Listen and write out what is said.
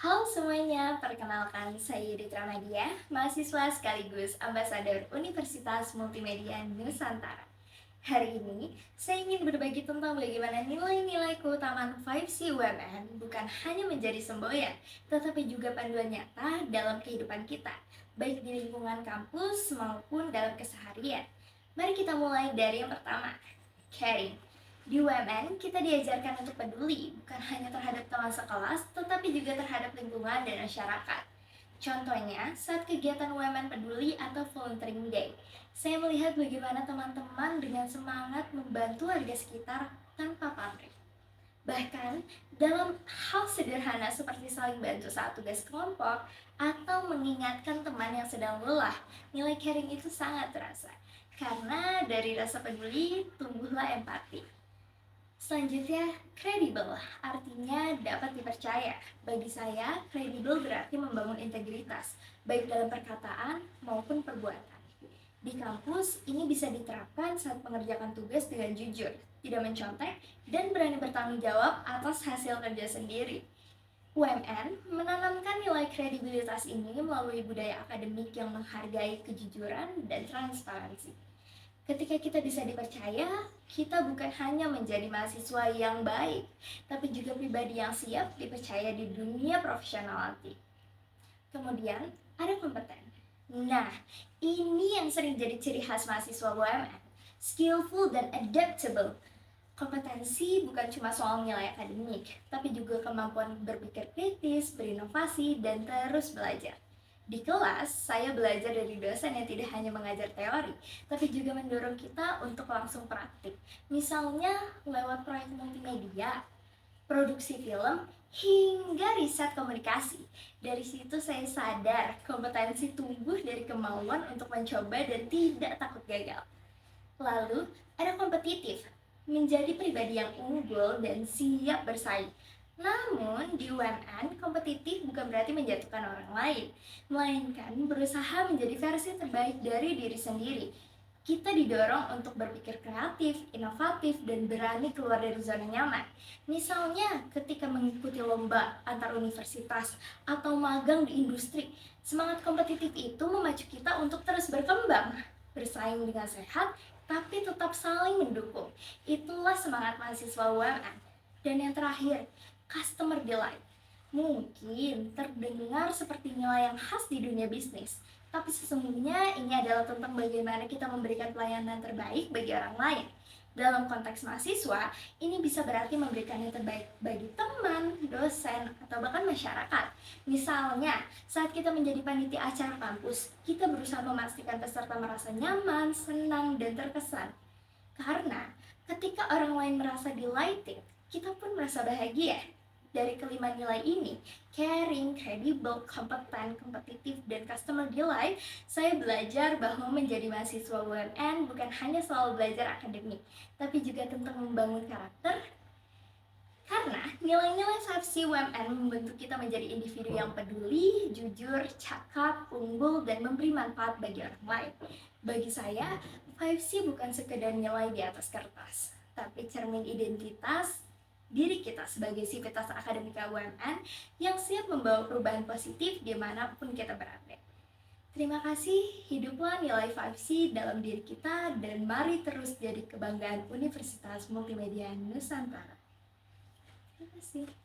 Halo semuanya, perkenalkan saya Yudit Ramadia, mahasiswa sekaligus ambasador Universitas Multimedia Nusantara. Hari ini, saya ingin berbagi tentang bagaimana nilai-nilai keutamaan 5C UMN bukan hanya menjadi semboyan, tetapi juga panduan nyata dalam kehidupan kita, baik di lingkungan kampus maupun dalam keseharian. Mari kita mulai dari yang pertama, caring. Di UMN, kita diajarkan untuk peduli, bukan hanya terhadap teman sekelas, tetapi juga terhadap lingkungan dan masyarakat. Contohnya, saat kegiatan UMN Peduli atau Volunteering Day, saya melihat bagaimana teman-teman dengan semangat membantu warga sekitar tanpa pamrih. Bahkan, dalam hal sederhana seperti saling bantu saat tugas kelompok atau mengingatkan teman yang sedang lelah, nilai caring itu sangat terasa. Karena dari rasa peduli, tumbuhlah empati. Selanjutnya, kredibel, artinya dapat dipercaya. Bagi saya, kredibel berarti membangun integritas, baik dalam perkataan maupun perbuatan. Di kampus, ini bisa diterapkan saat mengerjakan tugas dengan jujur, tidak mencontek, dan berani bertanggung jawab atas hasil kerja sendiri. UMN menanamkan nilai kredibilitas ini melalui budaya akademik yang menghargai kejujuran dan transparansi. Ketika kita bisa dipercaya, kita bukan hanya menjadi mahasiswa yang baik, tapi juga pribadi yang siap dipercaya di dunia profesional nanti. Kemudian, ada kompeten. Nah, ini yang sering jadi ciri khas mahasiswa UMN, skillful dan adaptable. Kompetensi bukan cuma soal nilai akademik, tapi juga kemampuan berpikir kritis, berinovasi, dan terus belajar. Di kelas, saya belajar dari dosen yang tidak hanya mengajar teori, tapi juga mendorong kita untuk langsung praktik. Misalnya lewat proyek multimedia, produksi film, hingga riset komunikasi. Dari situ saya sadar kompetensi tumbuh dari kemauan untuk mencoba dan tidak takut gagal. Lalu, ada kompetitif, menjadi pribadi yang unggul dan siap bersaing. Namun, di UMN, kompetitif bukan berarti menjatuhkan orang lain, melainkan berusaha menjadi versi terbaik dari diri sendiri. Kita didorong untuk berpikir kreatif, inovatif, dan berani keluar dari zona nyaman. Misalnya, ketika mengikuti lomba antar universitas atau magang di industri, semangat kompetitif itu memacu kita untuk terus berkembang, bersaing dengan sehat, tapi tetap saling mendukung. Itulah semangat mahasiswa UMN. Dan yang terakhir, customer delight. Mungkin terdengar seperti nilai yang khas di dunia bisnis, tapi sesungguhnya ini adalah tentang bagaimana kita memberikan pelayanan terbaik bagi orang lain. Dalam konteks mahasiswa, ini bisa berarti memberikan yang terbaik bagi teman, dosen, atau bahkan masyarakat. Misalnya, saat kita menjadi panitia acara kampus, kita berusaha memastikan peserta merasa nyaman, senang, dan terkesan. Karena ketika orang lain merasa delighted, kita pun merasa bahagia. Dari kelima nilai ini, caring, credible, kompeten, kompetitif, dan customer delight, saya belajar bahwa menjadi mahasiswa UMN bukan hanya soal belajar akademik, tapi juga tentang membangun karakter. Karena nilai-nilai 5C UMN membentuk kita menjadi individu yang peduli, jujur, cakap, unggul, dan memberi manfaat bagi orang lain. Bagi saya, 5C bukan sekedar nilai di atas kertas, tapi cermin identitas diri kita sebagai sivitas akademika UMN yang siap membawa perubahan positif dimanapun kita berada. Terima kasih, hiduplah nilai 5C dalam diri kita dan mari terus jadi kebanggaan Universitas Multimedia Nusantara. Terima kasih.